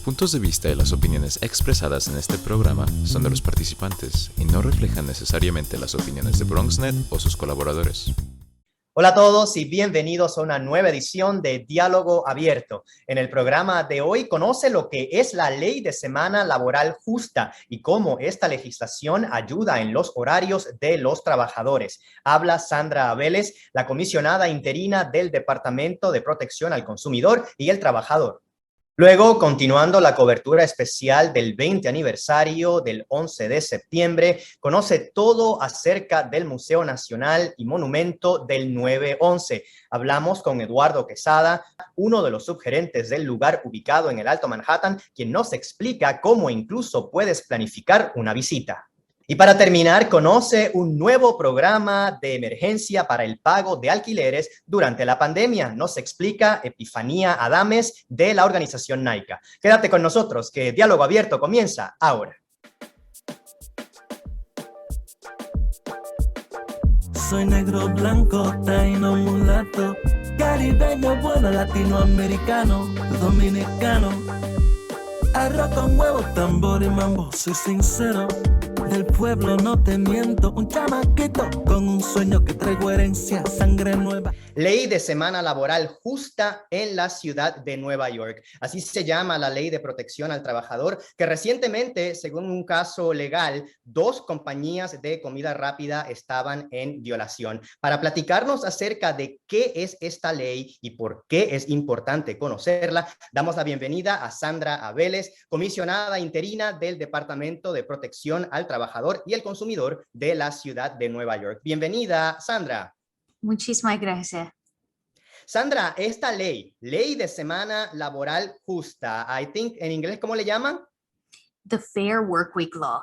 puntos de vista y las opiniones expresadas en este programa son de los participantes y no reflejan necesariamente las opiniones de BronxNet o sus colaboradores. Hola a todos y bienvenidos a una nueva edición de Diálogo Abierto. En el programa de hoy conoce lo que es la Ley de Semana Laboral Justa y cómo esta legislación ayuda en los horarios de los trabajadores. Habla Sandra Vélez, la comisionada interina del Departamento de Protección al Consumidor y el Trabajador. Luego, continuando la cobertura especial del 20 aniversario del 11 de septiembre, conoce todo acerca del Museo Nacional y Monumento del 9/11. Hablamos con Eduardo Quesada, uno de los subgerentes del lugar ubicado en el Alto Manhattan, quien nos explica cómo incluso puedes planificar una visita. Y para terminar, conoce un nuevo programa de emergencia para el pago de alquileres durante la pandemia. Nos explica Epifanía Adames de la organización NAICA. Quédate con nosotros, que Diálogo Abierto comienza ahora. Soy negro, blanco, taíno, mulato, caribeño, bueno, latinoamericano, dominicano. Arroz con huevo, tambor y mambo, soy sincero. Del pueblo no te miento, un chamaquito con un sueño que traigo herencia, sangre nueva. Ley de Semana Laboral Justa en la ciudad de Nueva York. Así se llama la Ley de Protección al Trabajador, que recientemente, según un caso legal, 2 compañías de comida rápida estaban en violación. Para platicarnos acerca de qué es esta ley y por qué es importante conocerla, damos la bienvenida a Sandra Vélez, comisionada interina del Departamento de Protección al Trabajador y el Consumidor de la ciudad de Nueva York. Bienvenida, Sandra. Muchísimas gracias. Sandra, esta ley de semana laboral justa, I think en inglés, ¿cómo le llaman? The Fair Workweek Law.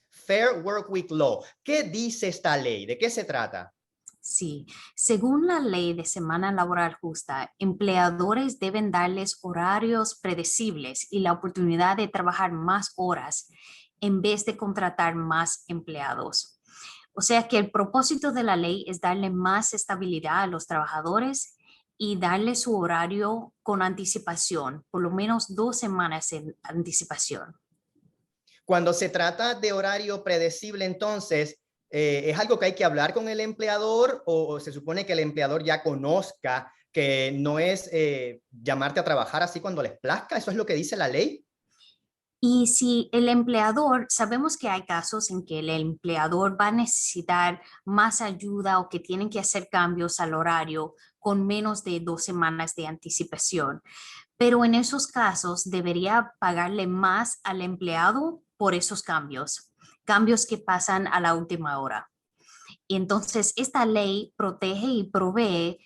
Fair Workweek Law. ¿Qué dice esta ley? ¿De qué se trata? Sí, según la ley de semana laboral justa, empleadores deben darles horarios predecibles y la oportunidad de trabajar más horas en vez de contratar más empleados. O sea que el propósito de la ley es darle más estabilidad a los trabajadores y darle su horario con anticipación, por lo menos 2 semanas en anticipación. Cuando se trata de horario predecible, entonces, ¿es algo que hay que hablar con el empleador o se supone que el empleador ya conozca que no es llamarte a trabajar así cuando les plazca? ¿Eso es lo que dice la ley? Y si el empleador, sabemos que hay casos en que el empleador va a necesitar más ayuda o que tienen que hacer cambios al horario con menos de 2 semanas de anticipación. Pero en esos casos debería pagarle más al empleado por esos cambios que pasan a la última hora. Y entonces esta ley protege y provee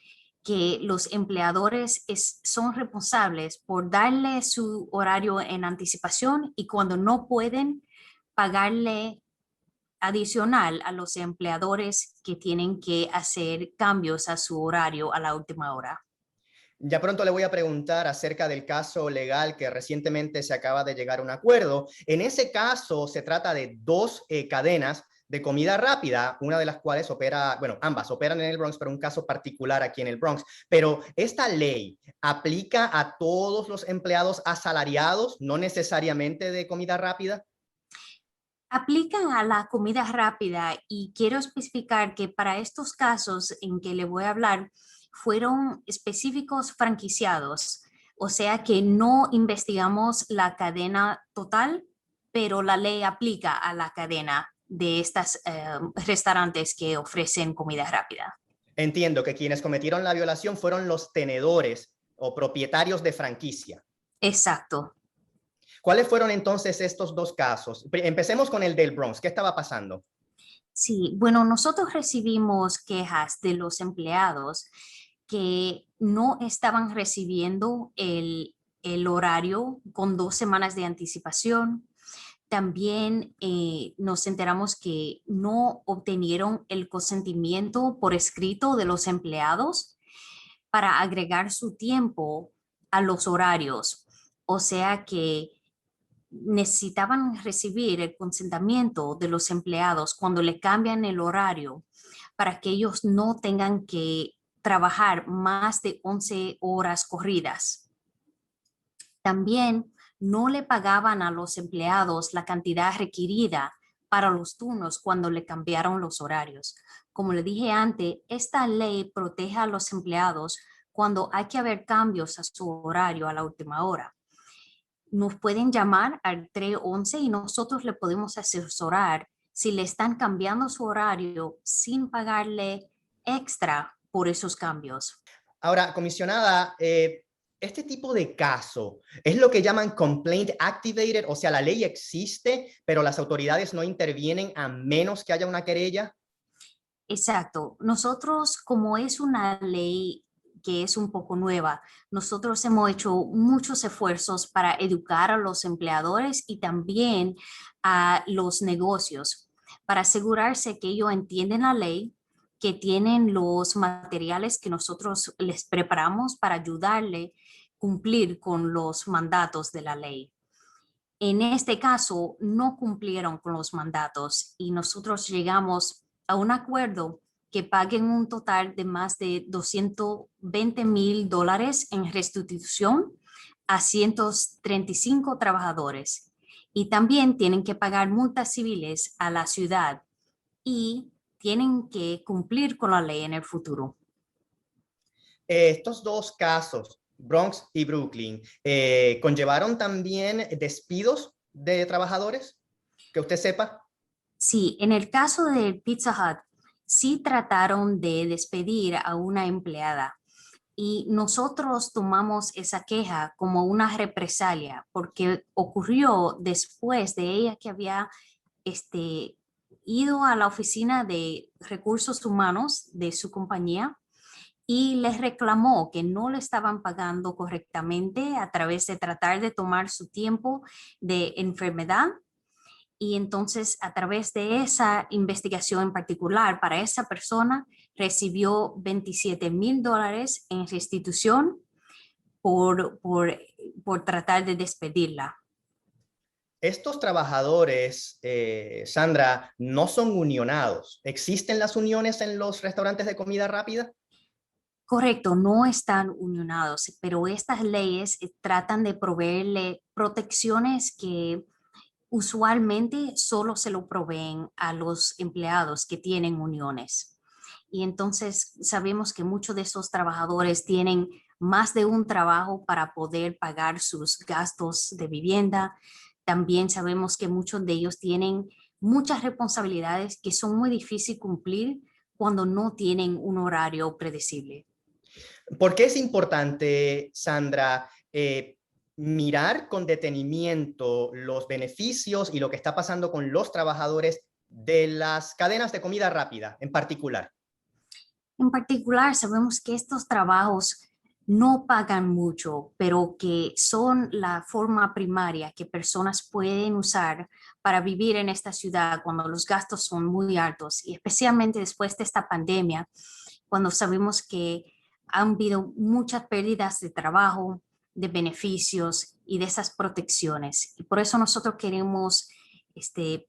que los empleadores son responsables por darle su horario en anticipación y cuando no pueden pagarle adicional a los empleadores que tienen que hacer cambios a su horario a la última hora. Ya pronto le voy a preguntar acerca del caso legal que recientemente se acaba de llegar a un acuerdo. En ese caso se trata de 2 cadenas de comida rápida, una de las cuales opera, bueno, ambas operan en el Bronx, pero un caso particular aquí en el Bronx. Pero esta ley aplica a todos los empleados asalariados, no necesariamente de comida rápida. Aplican a la comida rápida y quiero especificar que para estos casos en que le voy a hablar fueron específicos franquiciados, o sea que no investigamos la cadena total, pero la ley aplica a la cadena de estos restaurantes que ofrecen comida rápida. Entiendo que quienes cometieron la violación fueron los tenedores o propietarios de franquicia. Exacto. ¿Cuáles fueron entonces estos 2 casos? Empecemos con el del Bronx. ¿Qué estaba pasando? Sí, bueno, nosotros recibimos quejas de los empleados que no estaban recibiendo el horario con 2 semanas de anticipación. También nos enteramos que no obtenieron el consentimiento por escrito de los empleados para agregar su tiempo a los horarios. O sea que necesitaban recibir el consentimiento de los empleados cuando le cambian el horario para que ellos no tengan que trabajar más de 11 horas corridas. También no le pagaban a los empleados la cantidad requerida para los turnos cuando le cambiaron los horarios. Como le dije antes, esta ley protege a los empleados cuando hay que haber cambios a su horario a la última hora. Nos pueden llamar al 311 y nosotros le podemos asesorar si le están cambiando su horario sin pagarle extra por esos cambios. Ahora, comisionada, este tipo de caso es lo que llaman complaint activated, o sea, la ley existe, pero las autoridades no intervienen a menos que haya una querella. Exacto. Nosotros, como es una ley que es un poco nueva, nosotros hemos hecho muchos esfuerzos para educar a los empleadores y también a los negocios para asegurarse que ellos entienden la ley, que tienen los materiales que nosotros les preparamos para ayudarle a cumplir con los mandatos de la ley. En este caso, no cumplieron con los mandatos y nosotros llegamos a un acuerdo que paguen un total de más de $220,000 en restitución a 135 trabajadores. Y también tienen que pagar multas civiles a la ciudad y tienen que cumplir con la ley en el futuro. Estos dos casos, Bronx y Brooklyn, ¿conllevaron también despidos de trabajadores? Que usted sepa. Sí, en el caso del Pizza Hut, sí trataron de despedir a una empleada y nosotros tomamos esa queja como una represalia porque ocurrió después de ella que había ido a la oficina de recursos humanos de su compañía y les reclamó que no le estaban pagando correctamente a través de tratar de tomar su tiempo de enfermedad. Y entonces, a través de esa investigación en particular, para esa persona recibió $27,000 en restitución por tratar de despedirla. Estos trabajadores, Sandra, no son unionados. ¿Existen las uniones en los restaurantes de comida rápida? Correcto, no están unionados, pero estas leyes tratan de proveerle protecciones que usualmente solo se lo proveen a los empleados que tienen uniones. Y entonces sabemos que muchos de esos trabajadores tienen más de un trabajo para poder pagar sus gastos de vivienda. También sabemos que muchos de ellos tienen muchas responsabilidades que son muy difíciles cumplir cuando no tienen un horario predecible. ¿Por qué es importante, Sandra, mirar con detenimiento los beneficios y lo que está pasando con los trabajadores de las cadenas de comida rápida en particular? En particular, sabemos que estos trabajos no pagan mucho, pero que son la forma primaria que personas pueden usar para vivir en esta ciudad cuando los gastos son muy altos, y especialmente después de esta pandemia, cuando sabemos que han habido muchas pérdidas de trabajo, de beneficios y de esas protecciones. Y por eso nosotros queremos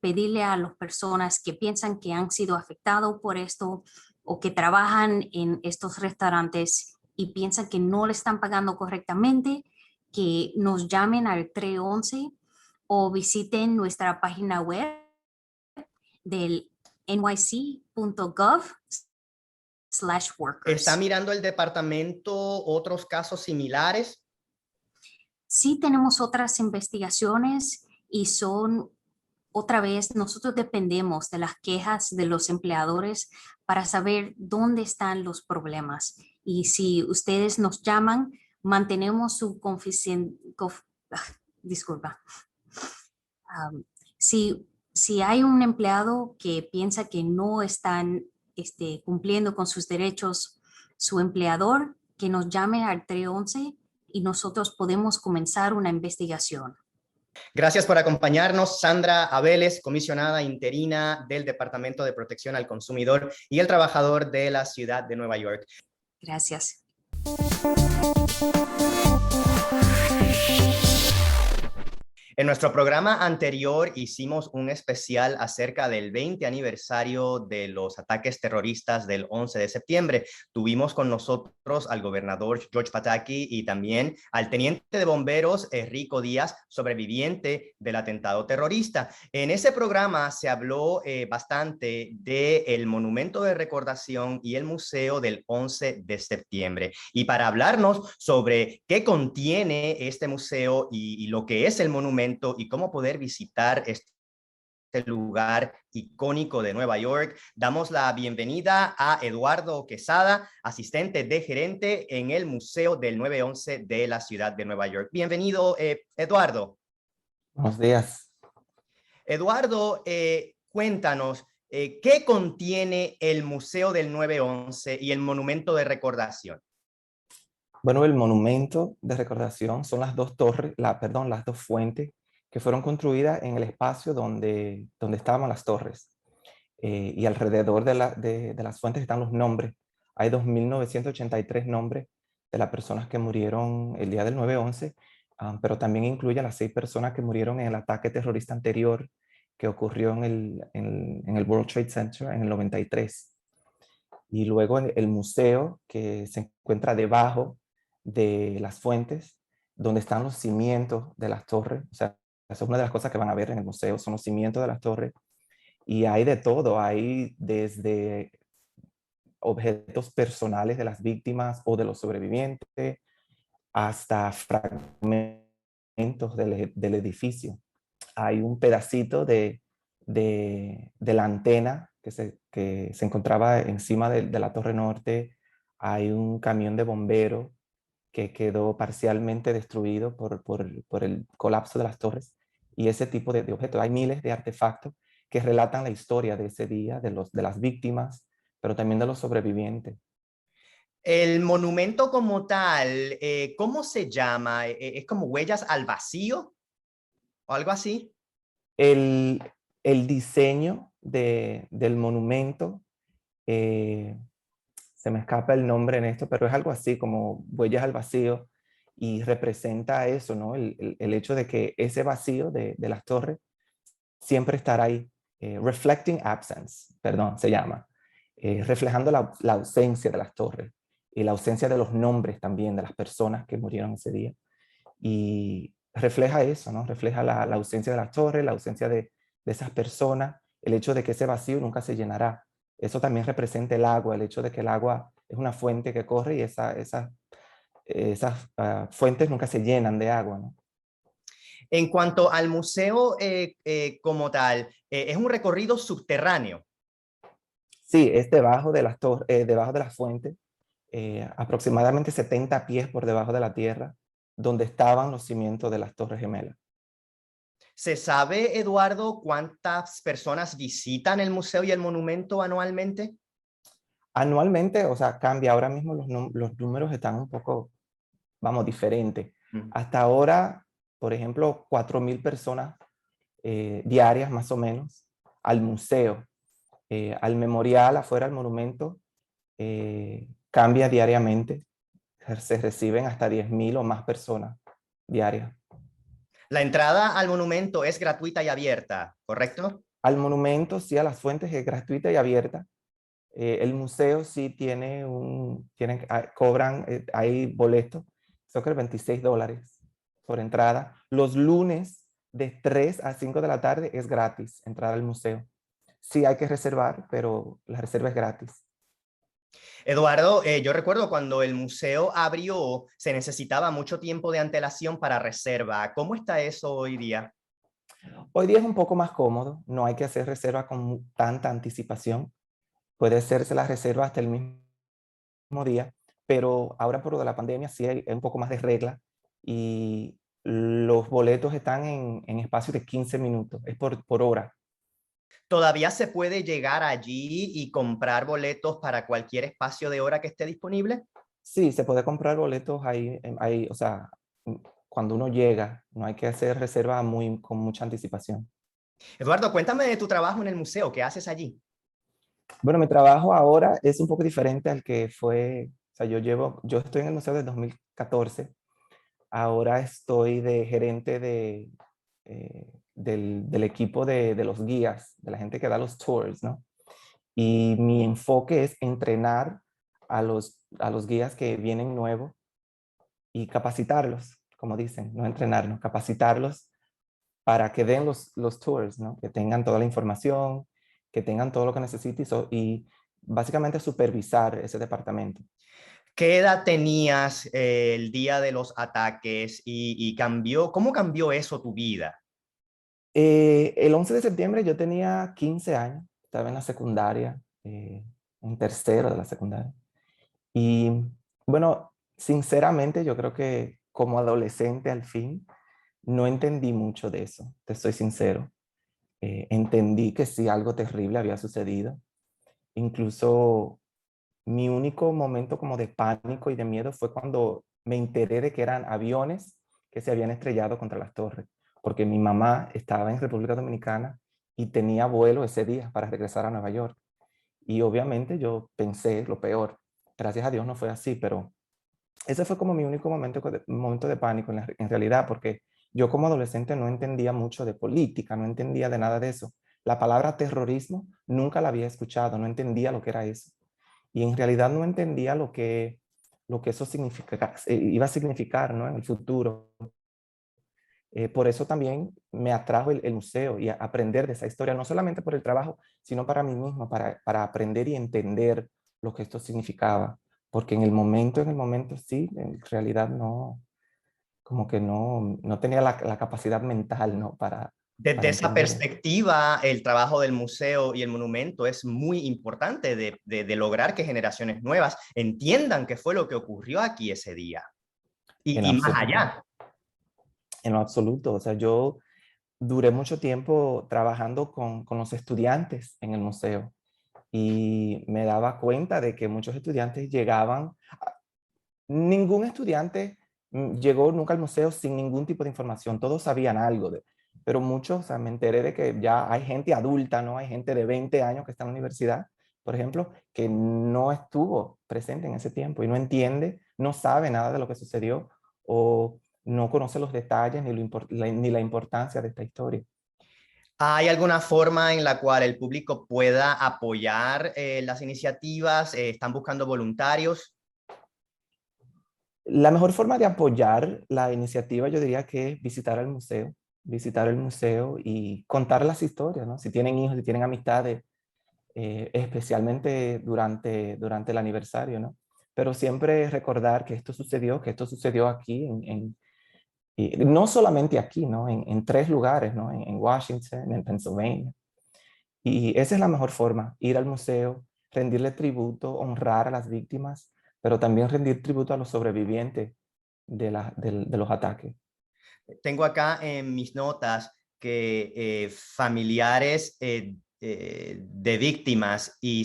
pedirle a las personas que piensan que han sido afectados por esto o que trabajan en estos restaurantes y piensan que no le están pagando correctamente, que nos llamen al 311 o visiten nuestra página web del nyc.gov/workers. ¿Está mirando el departamento otros casos similares? Sí, tenemos otras investigaciones y otra vez, nosotros dependemos de las quejas de los empleadores para saber dónde están los problemas. Y si ustedes nos llaman, mantenemos su disculpa. Si hay un empleado que piensa que no están cumpliendo con sus derechos, su empleador, que nos llame al 311 y nosotros podemos comenzar una investigación. Gracias por acompañarnos, Sandra Abeles, comisionada interina del Departamento de Protección al Consumidor y el trabajador de la ciudad de Nueva York. Gracias. En nuestro programa anterior hicimos un especial acerca del 20 aniversario de los ataques terroristas del 11 de septiembre. Tuvimos con nosotros al gobernador George Pataki y también al teniente de bomberos Rico Díaz, sobreviviente del atentado terrorista. En ese programa se habló bastante del monumento de recordación y el museo del 11 de septiembre. Y para hablarnos sobre qué contiene este museo y lo que es el monumento, y cómo poder visitar este lugar icónico de Nueva York, damos la bienvenida a Eduardo Quesada, asistente de gerente en el Museo del 9/11 de la ciudad de Nueva York. Bienvenido, Eduardo. Buenos días. Eduardo, cuéntanos, ¿qué contiene el Museo del 9/11 y el Monumento de Recordación? Bueno, el monumento de recordación son las dos torres, las dos fuentes que fueron construidas en el espacio donde estaban las torres. Y alrededor de las fuentes están los nombres. Hay 2.983 nombres de las personas que murieron el día del 9/11, pero también incluye a las 6 personas que murieron en el ataque terrorista anterior que ocurrió en el World Trade Center en el 93. Y luego el museo que se encuentra debajo de las fuentes, donde están los cimientos de las torres. O sea, esa es una de las cosas que van a ver en el museo, son los cimientos de las torres. Y hay de todo, hay desde objetos personales de las víctimas o de los sobrevivientes, hasta fragmentos del edificio. Hay un pedacito de la antena que se encontraba encima de la Torre Norte. Hay un camión de bomberos que quedó parcialmente destruido por el colapso de las torres, y ese tipo de objetos. Hay miles de artefactos que relatan la historia de ese día, de las víctimas, pero también de los sobrevivientes. El monumento como tal, ¿cómo se llama? ¿Es como Huellas al Vacío o algo así? El diseño del monumento, se me escapa el nombre en esto, pero es algo así como Huellas al Vacío, y representa eso, ¿no? El hecho de que ese vacío de las torres siempre estará ahí. Reflecting Absence, perdón, se llama. Reflejando la ausencia de las torres y la ausencia de los nombres también de las personas que murieron ese día. Y refleja eso, ¿no? Refleja la ausencia de las torres, la ausencia de esas personas, el hecho de que ese vacío nunca se llenará. Eso también representa el agua, el hecho de que el agua es una fuente que corre y esas fuentes nunca se llenan de agua, ¿no? En cuanto al museo como tal, ¿es un recorrido subterráneo? Sí, es debajo de debajo de las fuentes, aproximadamente 70 pies por debajo de la tierra, donde estaban los cimientos de las Torres Gemelas. ¿Se sabe, Eduardo, cuántas personas visitan el museo y el monumento anualmente? Anualmente, o sea, cambia. Ahora mismo los números están un poco, diferentes. Hasta ahora, por ejemplo, 4.000 personas diarias más o menos al museo. Al memorial, afuera del monumento, cambia diariamente. Se reciben hasta 10.000 o más personas diarias. La entrada al monumento es gratuita y abierta, ¿correcto? Al monumento, sí, a las fuentes es gratuita y abierta. El museo sí cobran, hay boletos, son que $26 por entrada. Los lunes de 3 a 5 de la tarde es gratis entrar al museo. Sí hay que reservar, pero la reserva es gratis. Eduardo, yo recuerdo cuando el museo abrió, se necesitaba mucho tiempo de antelación para reserva. ¿Cómo está eso hoy día? Hoy día es un poco más cómodo, no hay que hacer reserva con tanta anticipación. Puede hacerse la reserva hasta el mismo día, pero ahora por lo de la pandemia sí hay un poco más de regla, y los boletos están en espacio de 15 minutos, es por hora. ¿Todavía se puede llegar allí y comprar boletos para cualquier espacio de hora que esté disponible? Sí, se puede comprar boletos ahí, o sea, cuando uno llega, no hay que hacer reserva con mucha anticipación. Eduardo, cuéntame de tu trabajo en el museo, ¿qué haces allí? Bueno, mi trabajo ahora es un poco diferente al que fue, o sea, yo estoy en el museo desde 2014, ahora estoy de gerente del equipo de los guías, de la gente que da los tours, ¿no? Y mi enfoque es entrenar a los guías que vienen nuevos y capacitarlos, como dicen, no entrenarnos, capacitarlos para que den los tours, ¿no? Que tengan toda la información, que tengan todo lo que necesiten y básicamente supervisar ese departamento. ¿Qué edad tenías el día de los ataques y cómo cambió eso tu vida? El 11 de septiembre yo tenía 15 años, estaba en la secundaria, en tercero de la secundaria. Y bueno, sinceramente yo creo que como adolescente al fin, no entendí mucho de eso, te soy sincero. Entendí que sí, algo terrible había sucedido. Incluso mi único momento como de pánico y de miedo fue cuando me enteré de que eran aviones que se habían estrellado contra las torres, porque mi mamá estaba en República Dominicana y tenía vuelo ese día para regresar a Nueva York. Y obviamente yo pensé lo peor. Gracias a Dios no fue así, pero ese fue como mi único momento de pánico en realidad, porque yo como adolescente no entendía mucho de política, no entendía de nada de eso. La palabra terrorismo nunca la había escuchado, no entendía lo que era eso. Y en realidad no entendía lo que eso iba a significar, ¿no? En el futuro. Por eso también me atrajo el museo y a aprender de esa historia, no solamente por el trabajo, sino para mí mismo, para aprender y entender lo que esto significaba. Porque en el momento sí, en realidad no, como que no tenía la capacidad mental, ¿no? Desde Para esa entender eso. perspectiva, el trabajo del museo y el monumento es muy importante de lograr que generaciones nuevas entiendan qué fue lo que ocurrió aquí ese día En y más absoluto, allá. en lo absoluto. O sea, yo duré mucho tiempo trabajando con los estudiantes en el museo y me daba cuenta de que muchos estudiantes llegaban, ningún estudiante llegó nunca al museo sin ningún tipo de información, todos sabían algo, pero muchos, o sea, me enteré de que ya hay gente adulta, ¿no? Hay gente de 20 años que está en la universidad, por ejemplo, que no estuvo presente en ese tiempo y no entiende, no sabe nada de lo que sucedió o no conoce los detalles ni la importancia de esta historia. ¿Hay alguna forma en la cual el público pueda apoyar las iniciativas? ¿Están buscando voluntarios? La mejor forma de apoyar la iniciativa, yo diría que es visitar el museo y contar las historias, ¿no? Si tienen hijos, si tienen amistades, especialmente durante el aniversario, ¿no? Pero siempre recordar que esto sucedió aquí, y no solamente aquí, ¿no? En 3 lugares, ¿no? En Washington, en Pennsylvania. Y esa es la mejor forma, ir al museo, rendirle tributo, honrar a las víctimas, pero también rendir tributo a los sobrevivientes de los ataques. Tengo acá en mis notas que familiares de víctimas y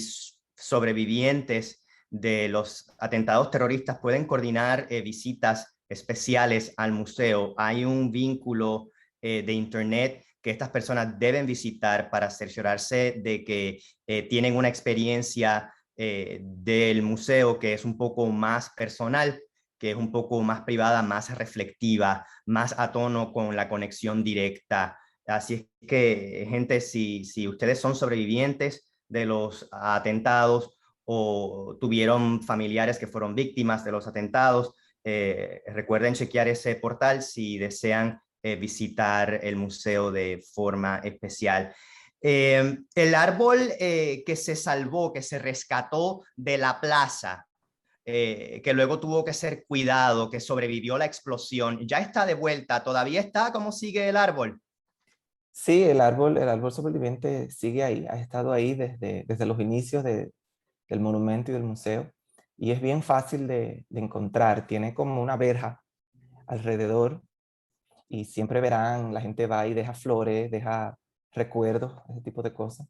sobrevivientes de los atentados terroristas pueden coordinar visitas especiales al museo. Hay un vínculo de internet que estas personas deben visitar para cerciorarse de que tienen una experiencia del museo que es un poco más personal, que es un poco más privada, más reflectiva, más a tono con la conexión directa. Así es que, gente, si ustedes son sobrevivientes de los atentados o tuvieron familiares que fueron víctimas de los atentados, recuerden chequear ese portal si desean visitar el museo de forma especial. El árbol que se salvó, que se rescató de la plaza, que luego tuvo que ser cuidado, que sobrevivió la explosión, ya está de vuelta, todavía está. ¿Cómo sigue el árbol? Sí, el árbol sobreviviente sigue ahí, ha estado ahí desde los inicios del monumento y del museo, y es bien fácil de encontrar, tiene como una verja alrededor, y siempre verán, la gente va y deja flores, deja recuerdos, ese tipo de cosas.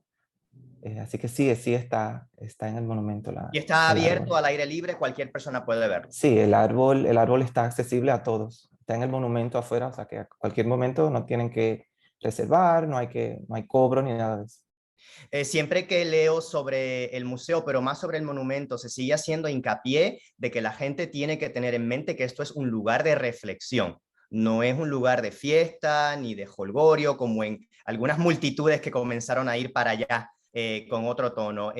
Así que sí está en el monumento Y está el abierto árbol. al aire libre, cualquier persona puede verlo. Sí, el árbol está accesible a todos. Está en el monumento afuera, o sea que a cualquier momento no tienen que reservar, no hay cobro ni nada de eso. Siempre que leo sobre el museo, pero más sobre el monumento, se sigue haciendo hincapié de que la gente tiene que tener en mente que esto es un lugar de reflexión. No es un lugar de fiesta ni de jolgorio como en algunas multitudes que comenzaron a ir para allá con otro tono.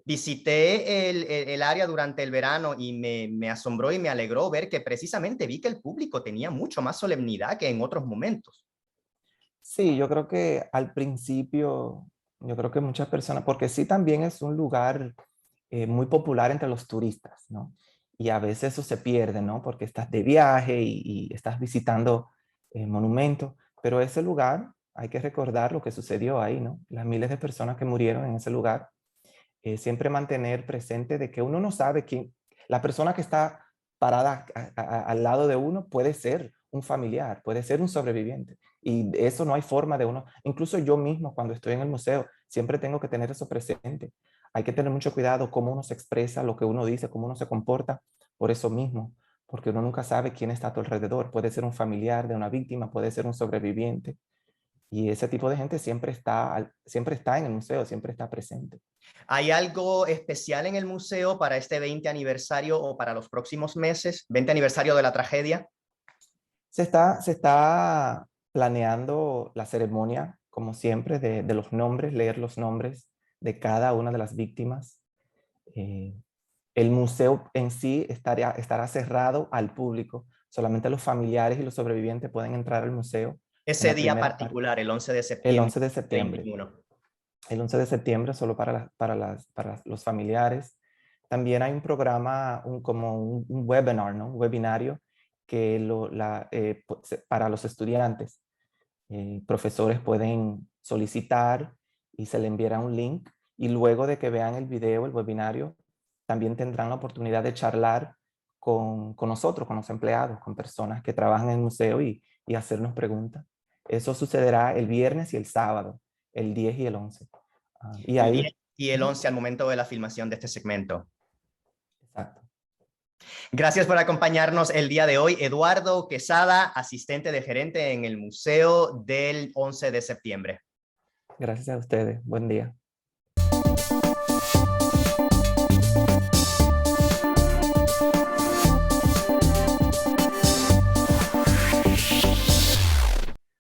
Visité el área durante el verano y me asombró y me alegró ver que precisamente vi que el público tenía mucho más solemnidad que en otros momentos. Sí, yo creo que al principio, yo creo que muchas personas, porque sí también es un lugar muy popular entre los turistas, ¿no? Y a veces eso se pierde, ¿no? Porque estás de viaje y estás visitando monumentos, pero ese lugar, hay que recordar lo que sucedió ahí, ¿no? Las miles de personas que murieron en ese lugar, siempre mantener presente de que uno no sabe quién, la persona que está parada al lado de uno puede ser un familiar, puede ser un sobreviviente. Y eso no hay forma de uno, incluso yo mismo cuando estoy en el museo, siempre tengo que tener eso presente. Hay que tener mucho cuidado cómo uno se expresa, lo que uno dice, cómo uno se comporta, por eso mismo, porque uno nunca sabe quién está a tu alrededor. Puede ser un familiar de una víctima, puede ser un sobreviviente. Y ese tipo de gente siempre está en el museo, siempre está presente. ¿Hay algo especial en el museo para este 20 aniversario o para los próximos meses? 20 aniversario de la tragedia. Se está planeando la ceremonia, como siempre, de los nombres, leer los nombres de cada una de las víctimas. El museo en sí estará cerrado al público. Solamente los familiares y los sobrevivientes pueden entrar al museo. Ese día particular, el 11 de El septiembre. 11 de septiembre. 21. El 11 de septiembre solo para los familiares. También hay un programa, como un webinar, ¿no? Un webinario que para los estudiantes. Profesores pueden solicitar y se le enviará un link y luego de que vean el video, el webinario, también tendrán la oportunidad de charlar con nosotros, con los empleados, con personas que trabajan en el museo y hacernos preguntas. Eso sucederá el viernes y el sábado, el 10 y el 11. Y El ahí, 10 y el 11 al momento de la filmación de este segmento. exacto. Gracias por acompañarnos el día de hoy. Eduardo Quesada, asistente de gerente en el Museo del 11 de septiembre. Gracias a ustedes. Buen día.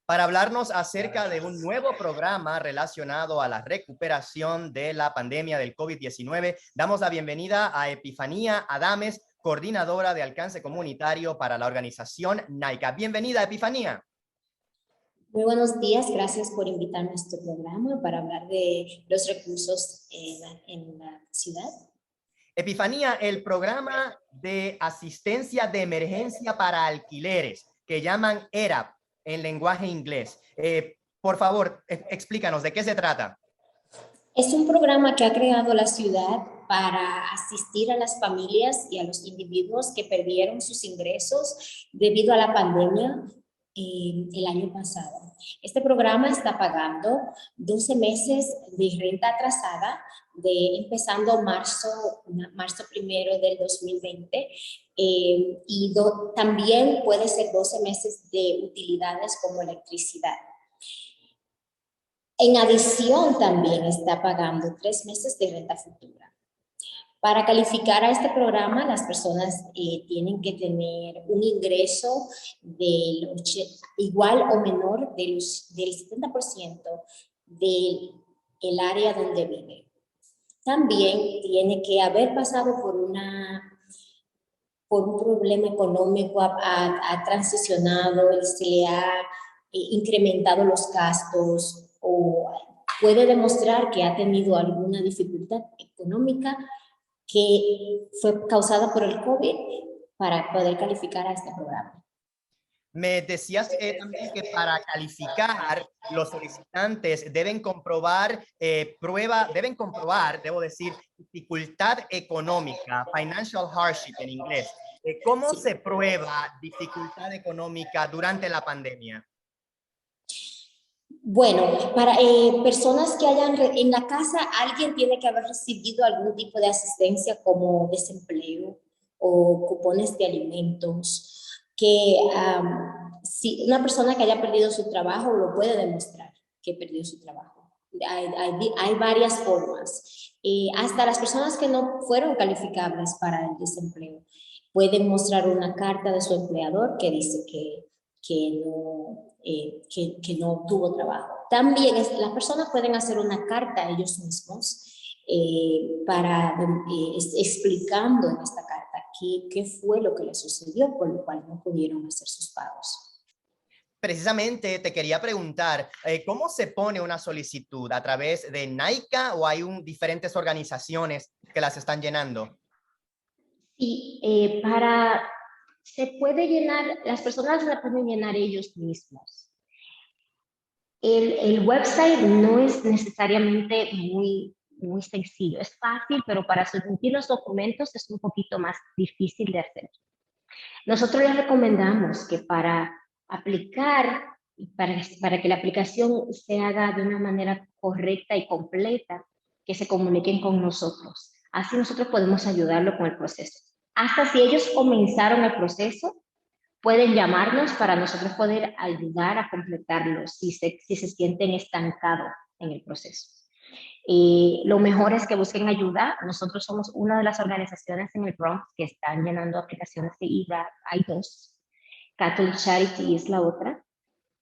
Para hablarnos acerca de un nuevo programa relacionado a la recuperación de la pandemia del COVID-19, damos la bienvenida a Epifanía Adames, coordinadora de alcance comunitario para la organización NAICA. Bienvenida, Epifanía. Muy buenos días, gracias por invitarme a este programa para hablar de los recursos en la ciudad. Epifanía, el programa de asistencia de emergencia para alquileres, que llaman ERAP en lenguaje inglés. Por favor, explícanos, ¿de qué se trata? Es un programa que ha creado la ciudad para asistir a las familias y a los individuos que perdieron sus ingresos debido a la pandemia el año pasado. Este programa está pagando 12 meses de renta atrasada, empezando marzo 1 del 2020, y también puede ser 12 meses de utilidades como electricidad. En adición, también está pagando 3 meses de renta futura. Para calificar a este programa, las personas tienen que tener un ingreso igual o menor del 70% del área donde vive. También tiene que haber pasado por un problema económico, ha transicionado, se le ha incrementado los gastos o puede demostrar que ha tenido alguna dificultad económica que fue causada por el COVID para poder calificar a este programa. Me decías también que para calificar los solicitantes deben comprobar dificultad económica, financial hardship en inglés. ¿Cómo se prueba dificultad económica durante la pandemia? Bueno, para personas que hayan en la casa, alguien tiene que haber recibido algún tipo de asistencia como desempleo o cupones de alimentos, que si una persona que haya perdido su trabajo lo puede demostrar que perdió su trabajo. Hay varias formas. Hasta las personas que no fueron calificables para el desempleo pueden mostrar una carta de su empleador que dice que que no obtuvo trabajo. También las personas pueden hacer una carta a ellos mismos explicando en esta carta qué fue lo que les sucedió, por lo cual no pudieron hacer sus pagos. Precisamente te quería preguntar, ¿cómo se pone una solicitud? ¿A través de NAICA o hay diferentes organizaciones que las están llenando? Sí, se puede llenar, las personas la pueden llenar ellos mismos. El website no es necesariamente muy sencillo, es fácil, pero para submitir los documentos es un poquito más difícil de hacer. Nosotros les recomendamos que para aplicar, para que la aplicación se haga de una manera correcta y completa, que se comuniquen con nosotros. Así nosotros podemos ayudarlo con el proceso. Hasta si ellos comenzaron el proceso, pueden llamarnos para nosotros poder ayudar a completarlo si se sienten estancados en el proceso. Lo mejor es que busquen ayuda. Nosotros somos una de las organizaciones en el Bronx que están llenando aplicaciones de IRA. Hay dos. Catholic Charity es la otra.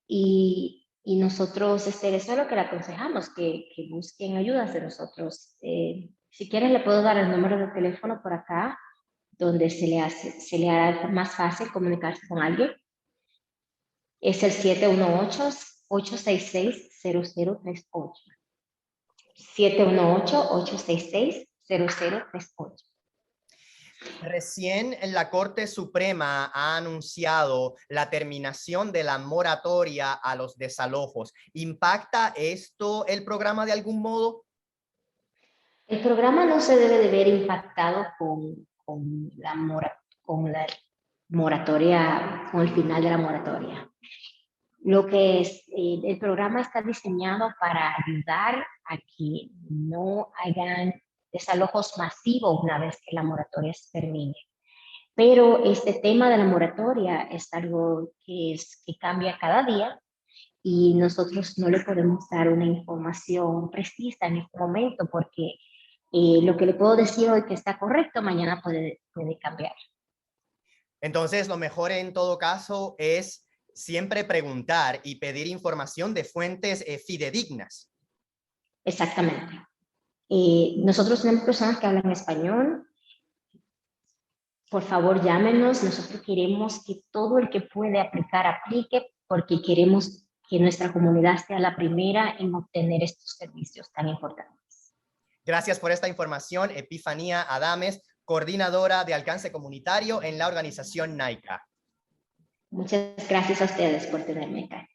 Y nosotros, eso es lo que le aconsejamos, que busquen ayuda de nosotros. Si quieren, le puedo dar el número de teléfono por acá, donde se le hará más fácil comunicarse con alguien. Es el 718-866-0038. 718-866-0038. Recién la Corte Suprema ha anunciado la terminación de la moratoria a los desalojos. ¿Impacta esto el programa de algún modo? El programa no se debe de ver impactado con la moratoria, con el final de la moratoria. Lo que es, el programa está diseñado para ayudar a que no hayan desalojos masivos una vez que la moratoria se termine. Pero este tema de la moratoria es algo que cambia cada día y nosotros no le podemos dar una información precisa en este momento porque lo que le puedo decir hoy que está correcto, mañana puede cambiar. Entonces, lo mejor en todo caso es siempre preguntar y pedir información de fuentes fidedignas. Exactamente. Nosotros tenemos personas que hablan español. Por favor, llámenos. Nosotros queremos que todo el que puede aplicar, aplique, porque queremos que nuestra comunidad sea la primera en obtener estos servicios tan importantes. Gracias por esta información, Epifanía Adames, coordinadora de alcance comunitario en la organización NAICA. Muchas gracias a ustedes por tenerme acá.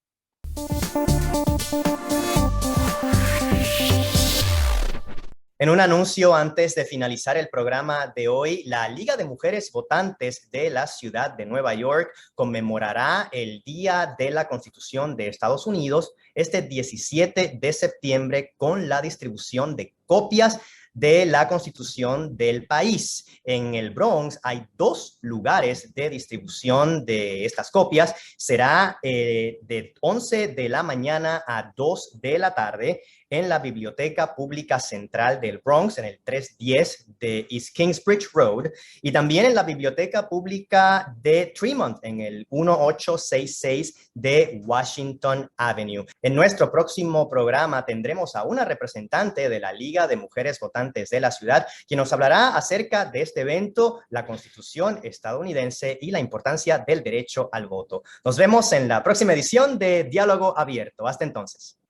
En un anuncio antes de finalizar el programa de hoy, la Liga de Mujeres Votantes de la ciudad de Nueva York conmemorará el Día de la Constitución de Estados Unidos este 17 de septiembre con la distribución de copias de la Constitución del país. En el Bronx hay 2 lugares de distribución de estas copias. Será de 11 de la mañana a 2 de la tarde en la Biblioteca Pública Central del Bronx, en el 310 de East Kingsbridge Road, y también en la Biblioteca Pública de Tremont, en el 1866 de Washington Avenue. En nuestro próximo programa tendremos a una representante de la Liga de Mujeres Votantes de la ciudad, quien nos hablará acerca de este evento, la Constitución estadounidense y la importancia del derecho al voto. Nos vemos en la próxima edición de Diálogo Abierto. Hasta entonces.